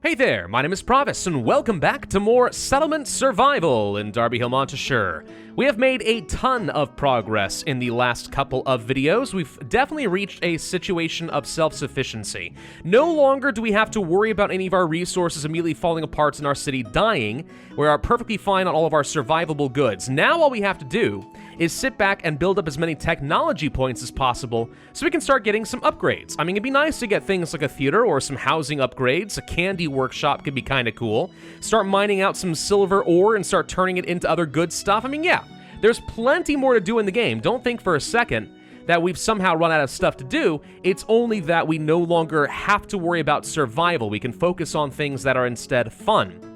Hey there, my name is Pravus, and welcome back to more Settlement Survival in Darby Hill, Montashire. We have made a ton of progress in the last couple of videos. We've definitely reached a situation of self-sufficiency. No longer do we have to worry about any of our resources immediately falling apart and our city dying. We are perfectly fine on all of our survivable goods. Now all we have to do is sit back and build up as many technology points as possible so we can start getting some upgrades. I mean, it'd be nice to get things like a theater or some housing upgrades. A candy workshop could be kind of cool. Start mining out some silver ore and start turning it into other good stuff. I mean, yeah, there's plenty more to do in the game. Don't think for a second that we've somehow run out of stuff to do. It's only that we no longer have to worry about survival. We can focus on things that are instead fun.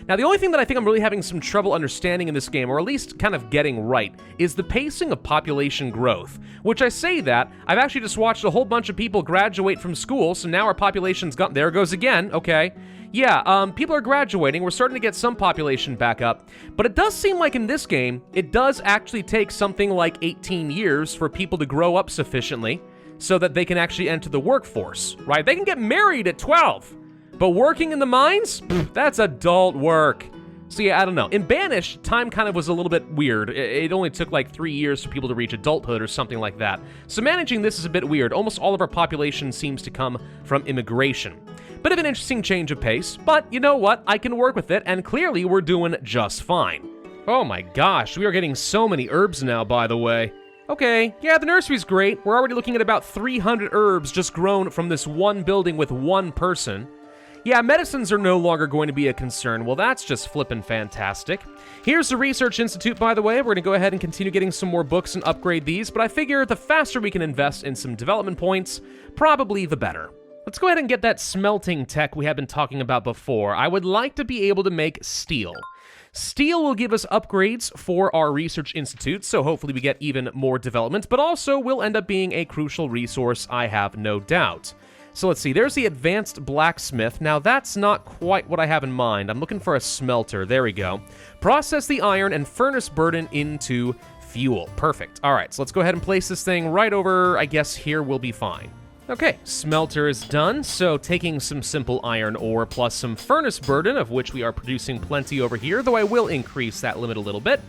Now, the only thing that I think I'm really having some trouble understanding in this game, or at least kind of getting right, is the pacing of population growth. Which I say that, I've actually just watched a whole bunch of people graduate from school, so now our population's gone. There it goes again, okay. Yeah, people are graduating, we're starting to get some population back up, but it does seem like in this game, it does actually take something like 18 years for people to grow up sufficiently so that they can actually enter the workforce, right? They can get married at 12. But working in the mines? That's adult work. So yeah, I don't know. In Banished, time kind of was a little bit weird. It only took like 3 years for people to reach adulthood or something like that. So managing this is a bit weird. Almost all of our population seems to come from immigration. Bit of an interesting change of pace, but you know what? I can work with it, and clearly we're doing just fine. Oh my gosh, we are getting so many herbs now, by the way. Okay, yeah, the nursery's great. We're already looking at about 300 herbs just grown from this one building with one person. Yeah, medicines are no longer going to be a concern. Well, that's just flippin' fantastic. Here's the Research Institute, by the way. We're going to go ahead and continue getting some more books and upgrade these, but I figure the faster we can invest in some development points, probably the better. Let's go ahead and get that smelting tech we have been talking about before. I would like to be able to make steel. Steel will give us upgrades for our Research Institute, so hopefully we get even more development, but also will end up being a crucial resource, I have no doubt. So let's see, there's the advanced blacksmith. Now that's not quite what I have in mind. I'm looking for a smelter, there we go. Process the iron and furnace burden into fuel. Perfect. All right, so let's go ahead and place this thing right over, I guess here will be fine. Okay, smelter is done, so taking some simple iron ore plus some furnace burden, of which we are producing plenty over here, though I will increase that limit a little bit.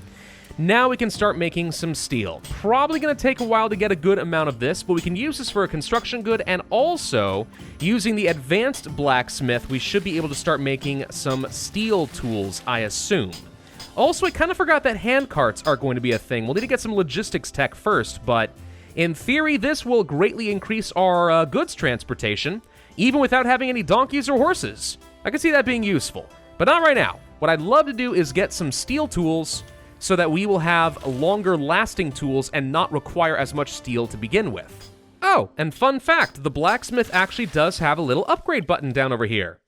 Now we can start making some steel. Probably going to take a while to get a good amount of this, but we can use this for a construction good, and also, using the advanced blacksmith, we should be able to start making some steel tools, I assume. Also, I kind of forgot that hand carts are going to be a thing. We'll need to get some logistics tech first, but in theory, this will greatly increase our goods transportation, even without having any donkeys or horses. I can see that being useful, but not right now. What I'd love to do is get some steel tools so that we will have longer lasting tools and not require as much steel to begin with. Oh, and fun fact, the blacksmith actually does have a little upgrade button down over here.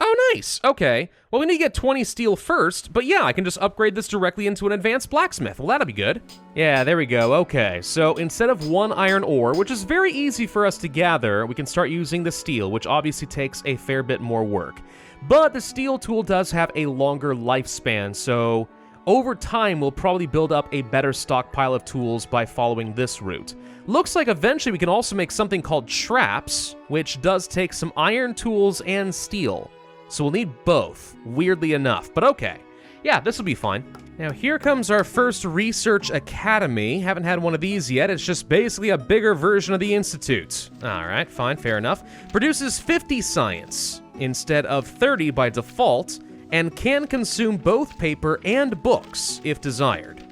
Oh, nice. Okay. Well, we need to get 20 steel first, but yeah, I can just upgrade this directly into an advanced blacksmith. Well, that'll be good. Yeah, there we go. Okay, so instead of one iron ore, which is very easy for us to gather, we can start using the steel, which obviously takes a fair bit more work. But the steel tool does have a longer lifespan, so over time, we'll probably build up a better stockpile of tools by following this route. Looks like eventually we can also make something called traps, which does take some iron tools and steel. So we'll need both, weirdly enough, but okay. Yeah, this will be fine. Now here comes our first research academy. Haven't had one of these yet. It's just basically a bigger version of the Institute. All right, fine, fair enough. Produces 50 science instead of 30 by default, and can consume both paper and books if desired.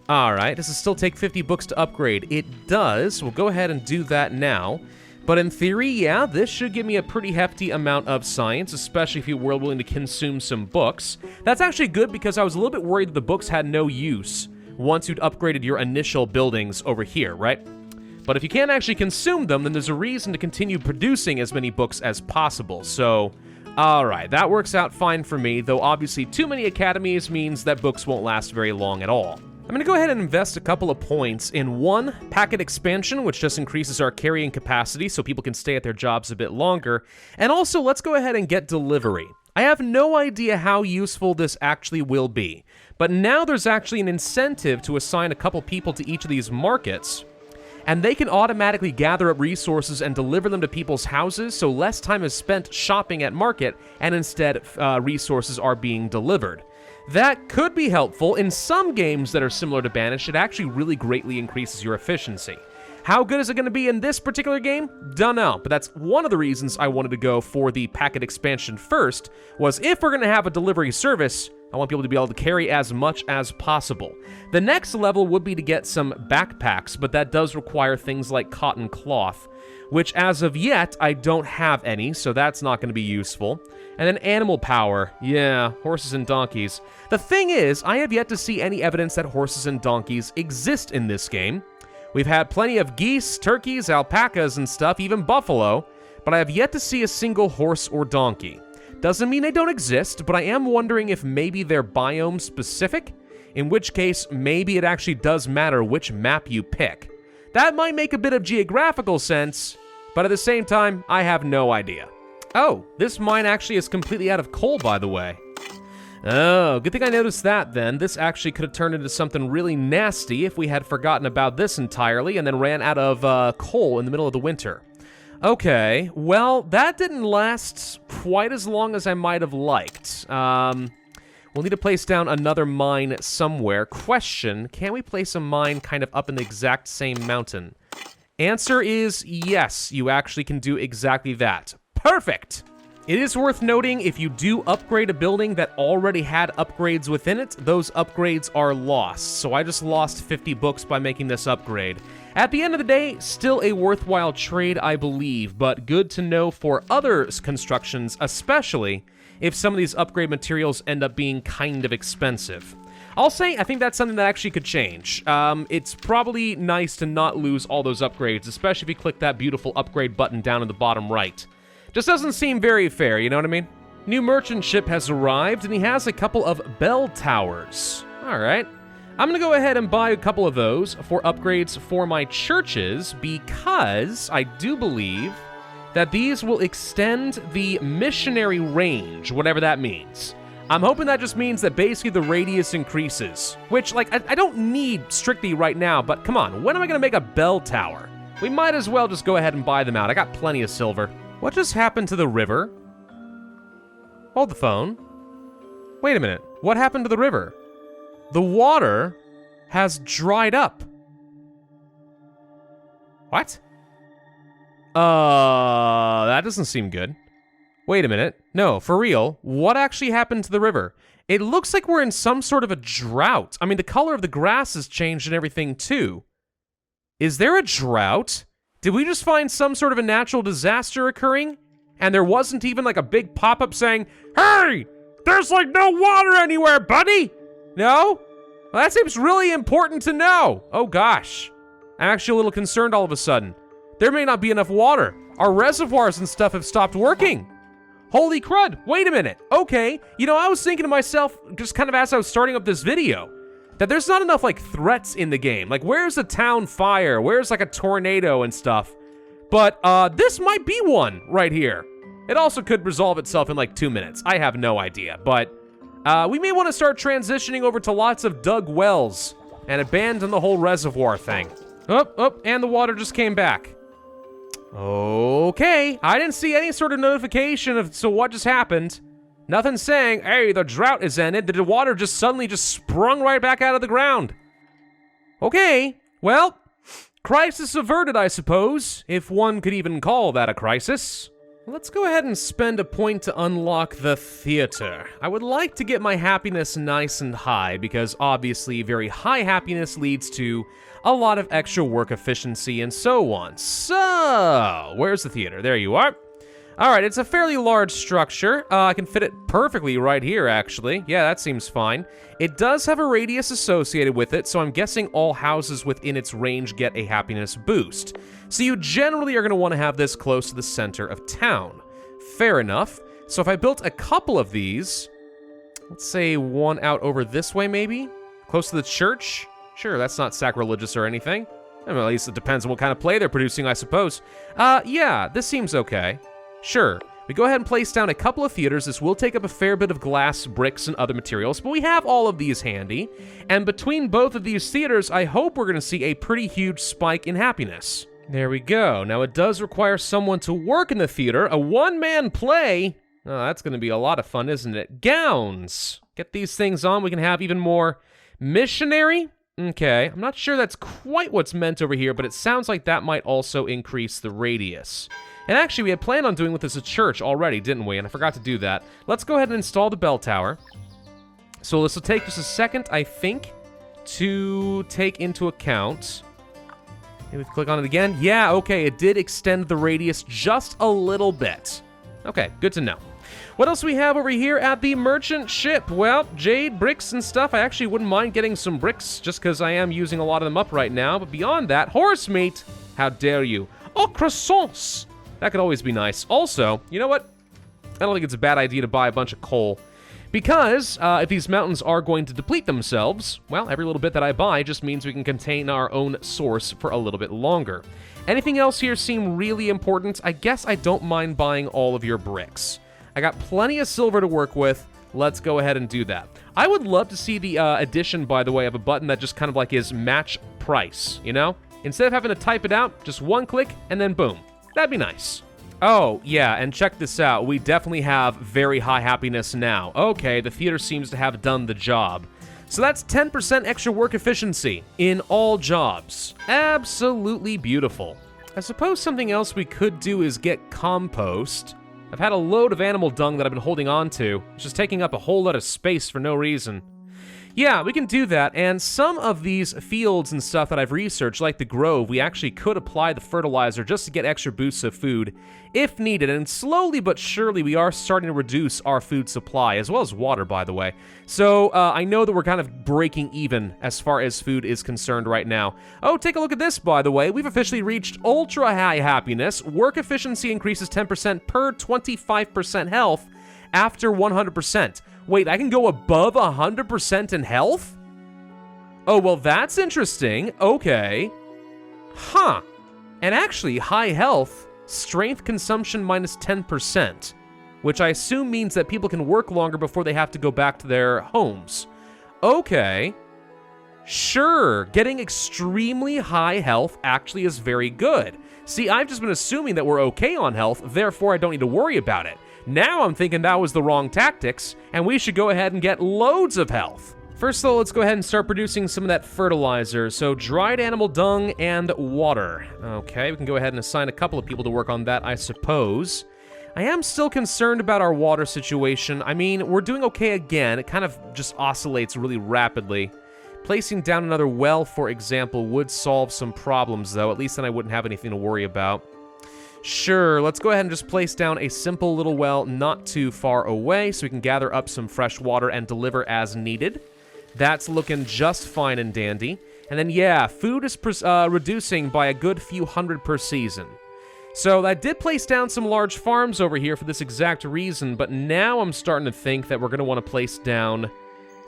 Alright, does it still take 50 books to upgrade? It does. We'll go ahead and do that now. But in theory, yeah, this should give me a pretty hefty amount of science, especially if you were willing to consume some books. That's actually good because I was a little bit worried that the books had no use once you'd upgraded your initial buildings over here, right? But if you can't actually consume them, then there's a reason to continue producing as many books as possible, so alright, that works out fine for me, though obviously too many academies means that books won't last very long at all. I'm going to go ahead and invest a couple of points in one, packet expansion, which just increases our carrying capacity so people can stay at their jobs a bit longer, and also let's go ahead and get delivery. I have no idea how useful this actually will be, but now there's actually an incentive to assign a couple people to each of these markets, and they can automatically gather up resources and deliver them to people's houses, so less time is spent shopping at market, and instead resources are being delivered. That could be helpful. In some games that are similar to Banished, it actually really greatly increases your efficiency. How good is it going to be in this particular game? Dunno, but that's one of the reasons I wanted to go for the packet expansion first, was if we're going to have a delivery service, I want people to be able to carry as much as possible. The next level would be to get some backpacks, but that does require things like cotton cloth, which as of yet, I don't have any, so that's not going to be useful. And then animal power. Yeah, horses and donkeys. The thing is, I have yet to see any evidence that horses and donkeys exist in this game. We've had plenty of geese, turkeys, alpacas and stuff, even buffalo, but I have yet to see a single horse or donkey. Doesn't mean they don't exist, but I am wondering if maybe they're biome specific, in which case maybe it actually does matter which map you pick. That might make a bit of geographical sense, but at the same time, I have no idea. Oh, this mine actually is completely out of coal, by the way. Oh, good thing I noticed that then. This actually could have turned into something really nasty if we had forgotten about this entirely and then ran out of coal in the middle of the winter. Okay, well, that didn't last quite as long as I might have liked. We'll need to place down another mine somewhere. Question, can we place a mine kind of up in the exact same mountain? Answer is yes, you actually can do exactly that. Perfect! It is worth noting, if you do upgrade a building that already had upgrades within it, those upgrades are lost. So I just lost 50 books by making this upgrade. At the end of the day, still a worthwhile trade, I believe, but good to know for other constructions, especially if some of these upgrade materials end up being kind of expensive. I'll say, I think that's something that actually could change. It's probably nice to not lose all those upgrades, especially if you click that beautiful upgrade button down in the bottom right. Just doesn't seem very fair, you know what I mean? New merchant ship has arrived, and he has a couple of bell towers. Alright. I'm gonna go ahead and buy a couple of those for upgrades for my churches, because I do believe that these will extend the missionary range, whatever that means. I'm hoping that just means that basically the radius increases, which, like, I don't need strictly right now, but come on, when am I gonna make a bell tower? We might as well just go ahead and buy them out. I got plenty of silver. What just happened to the river? Hold the phone. Wait a minute. What happened to the river? The water has dried up. What? That doesn't seem good. Wait a minute. No, for real. What actually happened to the river? It looks like we're in some sort of a drought. I mean, the color of the grass has changed and everything too. Is there a drought? Did we just find some sort of a natural disaster occurring? And there wasn't even like a big pop-up saying, "Hey, there's like no water anywhere, buddy!" No? Well, that seems really important to know. Oh gosh. I'm actually a little concerned all of a sudden. There may not be enough water. Our reservoirs and stuff have stopped working. Holy crud, wait a minute. Okay, you know, I was thinking to myself, just kind of as I was starting up this video, that there's not enough, like, threats in the game. Like, where's a town fire? Where's, like, a tornado and stuff? But, this might be one right here. It also could resolve itself in, like, 2 minutes. I have no idea. But, we may want to start transitioning over to lots of dug wells and abandon the whole reservoir thing. Oh, and the water just came back. Okay, I didn't see any sort of notification of, so what just happened? Nothing saying, hey, the drought is ended. The water just suddenly just sprung right back out of the ground. Okay, well, crisis averted, I suppose, if one could even call that a crisis. Let's go ahead and spend a point to unlock the theater. I would like to get my happiness nice and high, because obviously very high happiness leads to a lot of extra work efficiency and so on. So, where's the theater? There you are. All right, it's a fairly large structure. I can fit it perfectly right here, actually. Yeah, that seems fine. It does have a radius associated with it, so I'm guessing all houses within its range get a happiness boost. So you generally are going to want to have this close to the center of town. Fair enough. So if I built a couple of these, let's say one out over this way, maybe? Close to the church? Sure, that's not sacrilegious or anything. I mean, at least it depends on what kind of play they're producing, I suppose. Yeah, this seems okay. Sure. We go ahead and place down a couple of theaters. This will take up a fair bit of glass, bricks, and other materials, but we have all of these handy. And between both of these theaters, I hope we're going to see a pretty huge spike in happiness. There we go. Now, it does require someone to work in the theater. A one-man play. Oh, that's going to be a lot of fun, isn't it? Gowns. Get these things on. We can have even more missionary. Okay, I'm not sure that's quite what's meant over here, but it sounds like that might also increase the radius. And actually, we had planned on doing with this a church already, didn't we? And I forgot to do that. Let's go ahead and install the bell tower. So this will take just a second, I think, to take into account. Maybe click on it again. Yeah, okay, it did extend the radius just a little bit. Okay, good to know. What else we have over here at the merchant ship? Well, jade, bricks, and stuff. I actually wouldn't mind getting some bricks just because I am using a lot of them up right now. But beyond that, horse meat. How dare you? Oh, croissants. That could always be nice. Also, you know what? I don't think it's a bad idea to buy a bunch of coal. Because if these mountains are going to deplete themselves, well, every little bit that I buy just means we can contain our own source for a little bit longer. Anything else here seem really important? I guess I don't mind buying all of your bricks. I got plenty of silver to work with. Let's go ahead and do that. I would love to see the addition, by the way, of a button that just kind of like is match price, you know? Instead of having to type it out, just one click and then boom. That'd be nice. Oh, yeah, and check this out. We definitely have very high happiness now. Okay, the theater seems to have done the job. So that's 10% extra work efficiency in all jobs. Absolutely beautiful. I suppose something else we could do is get compost. I've had a load of animal dung that I've been holding on to. It's just taking up a whole lot of space for no reason. Yeah, we can do that, and some of these fields and stuff that I've researched, like the Grove, we actually could apply the fertilizer just to get extra boosts of food if needed, and slowly but surely we are starting to reduce our food supply, as well as water, by the way. So I know that we're kind of breaking even as far as food is concerned right now. Oh, take a look at this, by the way. We've officially reached ultra high happiness. Work efficiency increases 10% per 25% health after 100%. Wait, I can go above 100% in health? Oh, well, that's interesting. Okay. Huh. And actually, high health, strength consumption minus 10%, which I assume means that people can work longer before they have to go back to their homes. Okay. Sure, getting extremely high health actually is very good. See, I've just been assuming that we're okay on health, therefore I don't need to worry about it. Now I'm thinking that was the wrong tactics, and we should go ahead and get loads of health. First though, let's go ahead and start producing some of that fertilizer. So dried animal dung and water. Okay, we can go ahead and assign a couple of people to work on that, I suppose. I am still concerned about our water situation. I mean, we're doing okay again. It kind of just oscillates really rapidly. Placing down another well, for example, would solve some problems though. At least then I wouldn't have anything to worry about. Sure, let's go ahead and just place down a simple little well not too far away so we can gather up some fresh water and deliver as needed. That's looking just fine and dandy. And then, yeah, food is reducing by a good few hundred per season. So I did place down some large farms over here for this exact reason, but now I'm starting to think that we're going to want to place down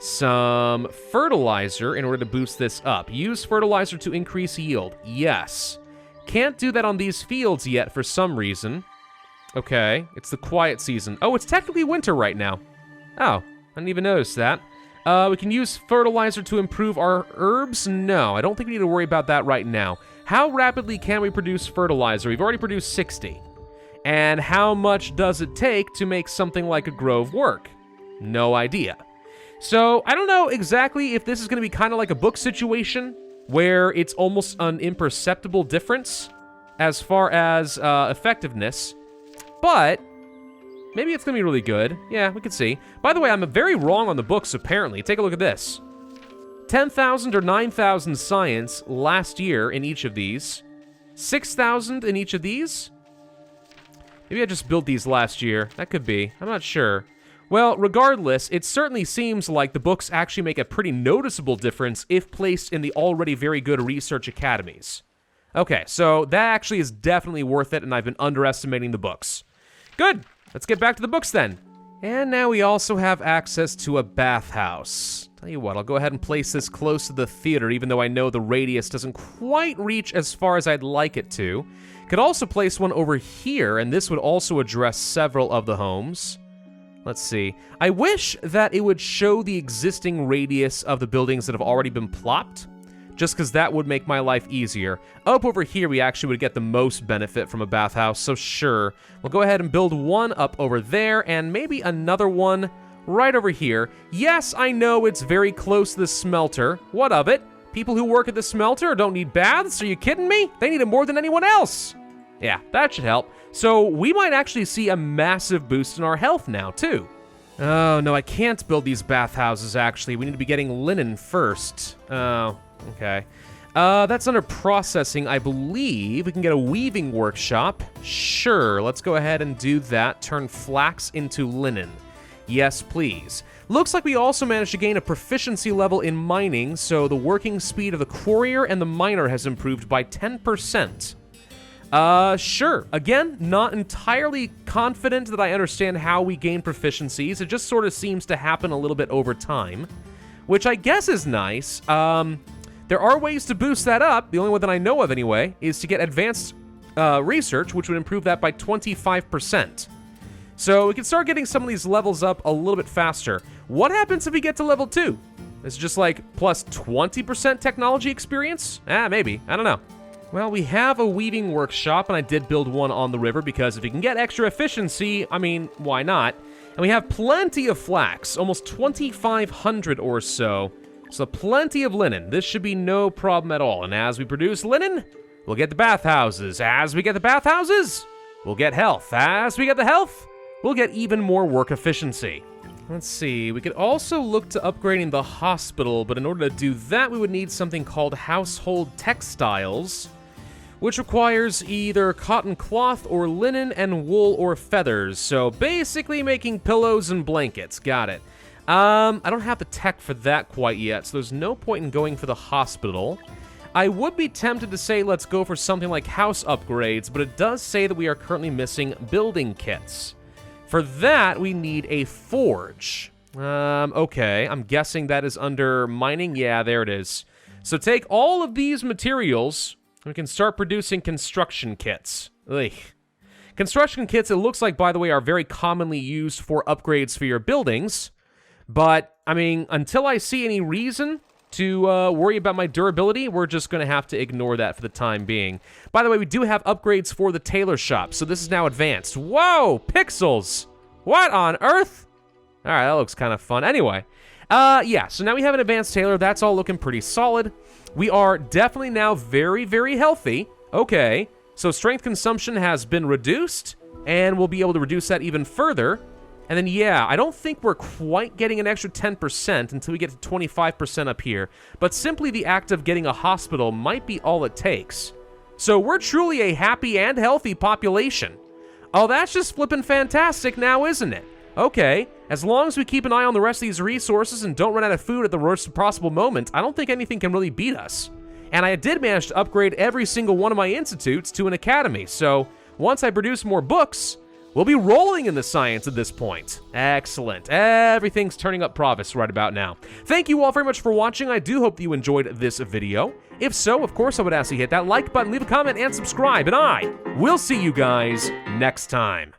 some fertilizer in order to boost this up. Use fertilizer to increase yield. Yes. Can't do that on these fields yet for some reason. Okay, it's the quiet season. Oh, it's technically winter right now. Oh, I didn't even notice that. We can use fertilizer to improve our herbs? No, I don't think we need to worry about that right now. How rapidly can we produce fertilizer? We've already produced 60. And how much does it take to make something like a grove work? No idea. So, I don't know exactly if this is going to be kind of like a book situation, where it's almost an imperceptible difference as far as effectiveness, but maybe it's gonna be really good. Yeah, we can see. By the way, I'm very wrong on the books, apparently. Take a look at this. 10,000 or 9,000 science last year in each of these. 6,000 in each of these? Maybe I just built these last year. That could be. I'm not sure. Well, regardless, it certainly seems like the books actually make a pretty noticeable difference if placed in the already very good research academies. Okay, so that actually is definitely worth it, and I've been underestimating the books. Good! Let's get back to the books then. And now we also have access to a bathhouse. Tell you what, I'll go ahead and place this close to the theater, even though I know the radius doesn't quite reach as far as I'd like it to. Could also place one over here, and this would also address several of the homes. Let's see. I wish that it would show the existing radius of the buildings that have already been plopped, just because that would make my life easier. Up over here, we actually would get the most benefit from a bathhouse, so sure. We'll go ahead and build one up over there, and maybe another one right over here. Yes, I know it's very close to the smelter. What of it? People who work at the smelter don't need baths? Are you kidding me? They need it more than anyone else. Yeah, that should help. So we might actually see a massive boost in our health now, too. Oh, no, I can't build these bathhouses, actually. We need to be getting linen first. Oh, okay. That's under processing, I believe. We can get a weaving workshop. Sure, let's go ahead and do that. Turn flax into linen. Yes, please. Looks like we also managed to gain a proficiency level in mining, so the working speed of the quarrier and the miner has improved by 10%. Sure. Again, not entirely confident that I understand how we gain proficiencies. It just sort of seems to happen a little bit over time, which I guess is nice. There are ways to boost that up. The only one that I know of, anyway, is to get advanced research, which would improve that by 25%. So we can start getting some of these levels up a little bit faster. What happens if we get to level 2? It's just like plus 20% technology experience? Maybe. I don't know. Well, we have a weaving workshop, and I did build one on the river because if you can get extra efficiency, I mean, why not? And we have plenty of flax, almost 2,500 or so. So plenty of linen. This should be no problem at all. And as we produce linen, we'll get the bathhouses. As we get the bathhouses, we'll get health. As we get the health, we'll get even more work efficiency. Let's see, we could also look to upgrading the hospital, but in order to do that, we would need something called household textiles, which requires either cotton cloth or linen and wool or feathers. So basically making pillows and blankets. Got it. I don't have the tech for that quite yet, so there's no point in going for the hospital. I would be tempted to say let's go for something like house upgrades, but it does say that we are currently missing building kits. For that, we need a forge. Okay, I'm guessing that is under mining. Yeah, there it is. So take all of these materials, we can start producing construction kits. Ugh. Construction kits, it looks like, by the way, are very commonly used for upgrades for your buildings. But, I mean, until I see any reason to worry about my durability, we're just going to have to ignore that for the time being. By the way, we do have upgrades for the tailor shop, so this is now advanced. Whoa, pixels! What on earth? All right, that looks kind of fun. Anyway, yeah, so now we have an advanced tailor. That's all looking pretty solid. We are definitely now very, very healthy. Okay, so strength consumption has been reduced, and we'll be able to reduce that even further. And then, yeah, I don't think we're quite getting an extra 10% until we get to 25% up here, but simply the act of getting a hospital might be all it takes. So we're truly a happy and healthy population. Oh, that's just flippin' fantastic now, isn't it? Okay, as long as we keep an eye on the rest of these resources and don't run out of food at the worst possible moment, I don't think anything can really beat us. And I did manage to upgrade every single one of my institutes to an academy, so once I produce more books, we'll be rolling in the science at this point. Excellent. Everything's turning up Pravus right about now. Thank you all very much for watching. I do hope that you enjoyed this video. If so, of course, I would ask you to hit that like button, leave a comment, and subscribe, and I will see you guys next time.